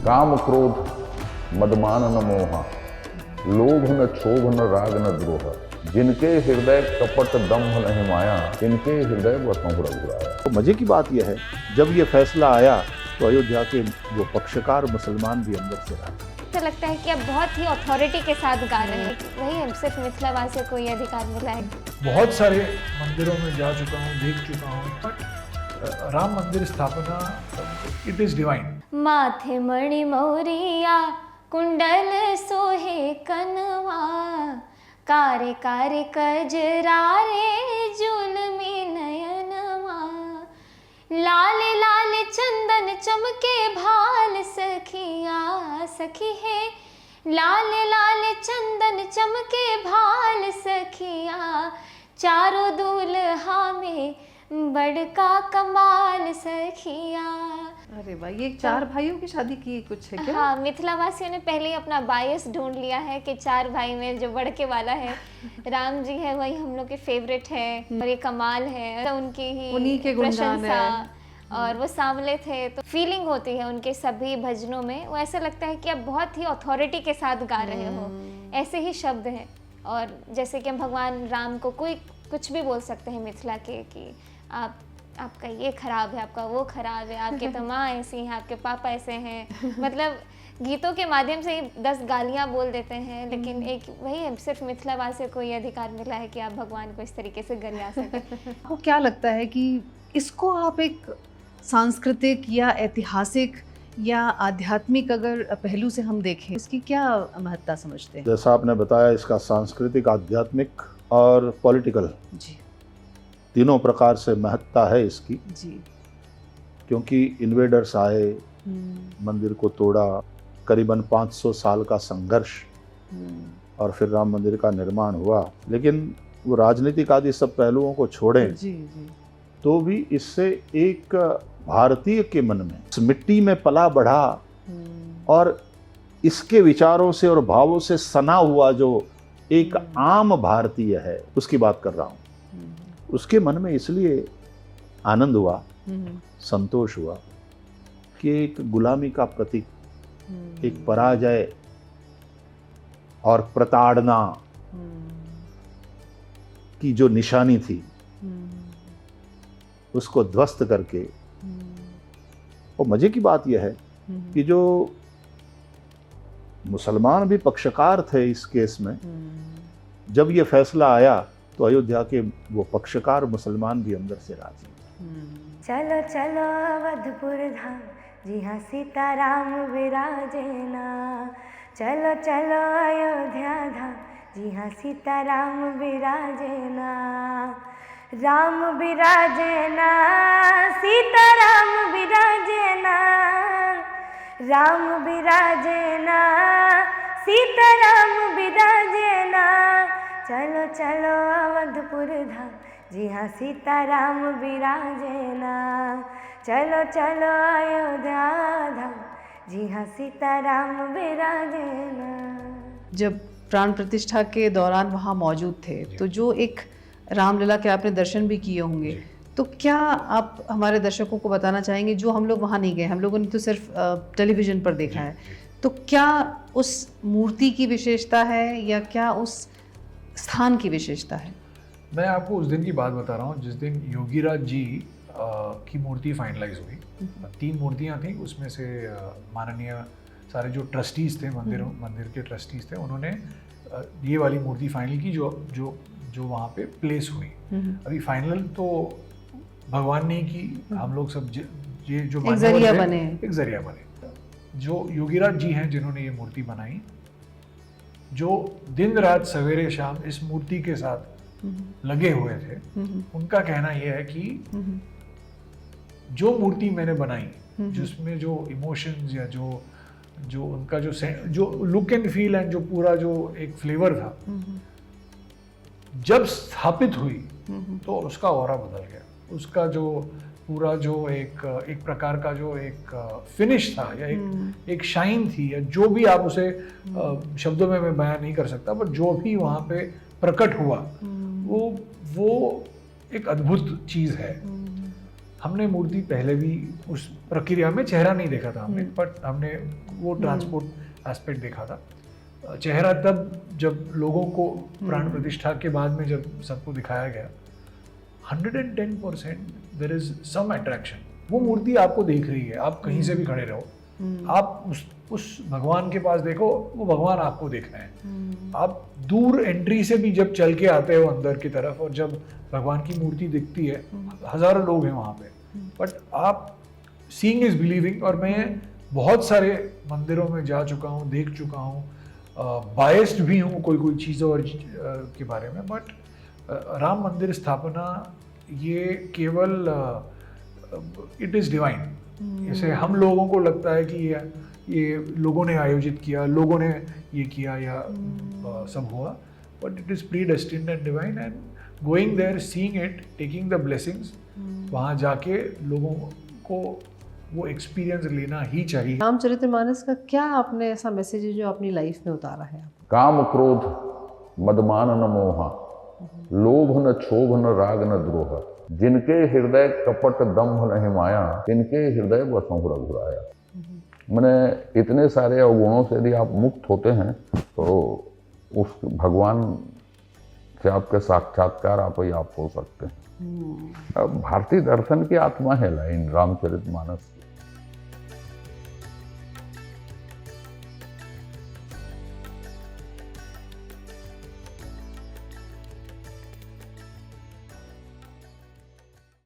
काम क्रोध मदमान न मोहा, लोभ न क्षोभ न राग न द्रोह, जिनके हृदय कपट दम्भ नहीं माया, इनके हृदय वसुं रघुराया। तो मजे की बात यह है, जब ये फैसला आया तो अयोध्या के वो पक्षकार मुसलमान भी अंदर से रहा। तो लगता है कि अब बहुत ही अथॉरिटी के साथ गा रहे हैं, वही हम सिर्फ मिथिलावासियों को ये अधिकार मिला है। बहुत सारे मंदिरों में जा चुका हूँ, देख चुका हूँ, बट राम मंदिर स्थापना इट इज डिवाइन। माथे मणि मौरिया कुंडल सोहे कनवा, कारे कारे कजरारे जुलमी नयनवा, लाल लाल चंदन चमके भाल सखिया सखी है, लाल लाल चंदन चमके भाल सखिया, चारों दूल्हा में बड़का कमाल सखिया। अरे भाई, ये 4 भाइयों की शादी की कुछ है क्या? हाँ, मिथिलावासियों ने पहले ही अपना बायस ढूंढ लिया है कि 4 भाई में जो बड़के वाला है राम जी है, वही हम लोग के फेवरेट है और ये कमाल है, तो उनकी ही उन्हीं के गुणगान है। और वो सांवले थे, तो फीलिंग होती है उनके सभी भजनों में। वो ऐसा लगता है कि आप बहुत ही अथॉरिटी के साथ गा रहे हो, ऐसे ही शब्द हैं। और जैसे कि हम भगवान राम को कोई कुछ भी बोल सकते हैं मिथिला के, कि आपका ये खराब है, आपका वो खराब है, आपके तो माँ ऐसी हैं, आपके पापा ऐसे हैं। मतलब गीतों के माध्यम से ही 10 गालियाँ बोल देते हैं, लेकिन एक वही सिर्फ मिथिलावासियों को ये अधिकार मिला है कि आप भगवान को इस तरीके से गरिया सकें। आपको क्या लगता है कि इसको आप एक सांस्कृतिक या ऐतिहासिक या आध्यात्मिक अगर पहलू से हम देखें, इसकी क्या महत्ता समझते हैं? जैसा आपने बताया, इसका सांस्कृतिक, आध्यात्मिक और पॉलिटिकल जी तीनों प्रकार से महत्ता है इसकी। जी। क्योंकि इन्वेडर्स आए, मंदिर को तोड़ा, करीबन 500 साल का संघर्ष, और फिर राम मंदिर का निर्माण हुआ। लेकिन वो राजनीतिक आदि सब पहलुओं को छोड़ें जी जी, तो भी इससे एक भारतीय के मन में इस मिट्टी में पला बढ़ा और इसके विचारों से और भावों से सना हुआ जो एक आम भारतीय है, उसकी बात कर रहा हूँ। उसके मन में इसलिए आनंद हुआ, संतोष हुआ कि एक गुलामी का प्रतीक, एक पराजय और प्रताड़ना की जो निशानी थी, उसको ध्वस्त करके। और मजे की बात यह है कि जो मुसलमान भी पक्षकार थे इस केस में, जब ये फैसला आया तो अयोध्या के वो पक्षकार मुसलमान भी अंदर से राजी। चलो चलो अवधपुर धाम, जी हाँ सीताराम विराजे ना, चलो चलो अयोध्या धाम, जी हाँ सीताराम विराजे ना, राम विराजे ना सीताराम विराजे ना, राम विराजे ना सीताराम विराजे ना, चलो चलो अवधपुर धाम, जी हाँ सीताराम विराजे ना, चलो चलो अयोध्या धाम, जी हाँ सीताराम विराजे ना। जब प्राण प्रतिष्ठा के दौरान वहाँ मौजूद थे, तो जो एक रामलीला के आपने दर्शन भी किए होंगे, तो क्या आप हमारे दर्शकों को बताना चाहेंगे, जो हम लोग वहाँ नहीं गए, हम लोगों ने तो सिर्फ टेलीविज़न पर देखा है, तो क्या उस मूर्ति की विशेषता है या क्या उस स्थान की विशेषता है? मैं आपको उस दिन की बात बता रहा हूँ जिस दिन योगीराज जी की मूर्ति फाइनलाइज हुई। 3 मूर्तियाँ थी, उसमें से माननीय सारे जो ट्रस्टीज़ थे, मंदिर के ट्रस्टीज़ थे, उन्होंने ये वाली मूर्ति फाइनल की जो वहाँ पे प्लेस हुई। अभी फाइनल तो भगवान ने की, हम लोग सब ये जो एक जरिया बने। जो योगीराज जी हैं जिन्होंने ये मूर्ति बनाई, जो दिन रात सवेरे शाम इस मूर्ति के साथ लगे हुए थे, उनका कहना यह है कि जो मूर्ति मैंने बनाई, जिसमें जो इमोशंस या जो उनका जो लुक एंड फील एंड जो पूरा जो एक फ्लेवर था, जब स्थापित हुई तो उसका ऑरा बदल गया। उसका जो पूरा जो एक प्रकार का जो एक फिनिश था या एक शाइन थी, या जो भी आप उसे शब्दों में मैं बयान नहीं कर सकता, पर जो भी वहाँ पे प्रकट हुआ वो एक अद्भुत चीज़ है। हमने मूर्ति पहले भी उस प्रक्रिया में चेहरा नहीं देखा था हमने, बट हमने वो ट्रांसपोर्ट एस्पेक्ट देखा था। चेहरा तब जब लोगों को प्राण प्रतिष्ठा के बाद में जब सबको दिखाया गया, 110% देयर इज सम अट्रैक्शन। वो मूर्ति आपको देख रही है, आप कहीं से भी खड़े रहो, आप उस भगवान के पास देखो, वो भगवान आपको देख रहे हैं। आप दूर एंट्री से भी जब चल के आते हो अंदर की तरफ, और जब भगवान की मूर्ति दिखती है, हजारों लोग हैं वहाँ पे, बट आप सीइंग इज बिलीविंग। और मैं बहुत सारे मंदिरों में जा चुका हूँ, देख चुका हूँ, बायस्ड भी हूँ कोई चीज़ों और के बारे में, बट राम मंदिर स्थापना ये केवल इट इज़ डिवाइन। जैसे हम लोगों को लगता है कि ये लोगों ने आयोजित किया, लोगों ने ये किया या सब हुआ, but it is predestined and divine. And going there, seeing it, taking the blessings, वहाँ जाके लोगों को वो एक्सपीरियंस लेना ही चाहिए। रामचरितमानस का क्या आपने ऐसा मैसेज है जो अपनी लाइफ में उतारा है? काम क्रोध मदमान न मोहा, लोभ न क्षोभ न राग न द्रोह, जिनके हृदय कपट दंभ नहीं माया, तिनके हृदय वसहु रघुराया। मैंने इतने सारे अवगुणों से यदि आप मुक्त होते हैं तो उस भगवान से आपके साक्षात्कार आप ही आप हो सकते हैं। अब भारतीय दर्शन की आत्मा है लाइन रामचरितमानस।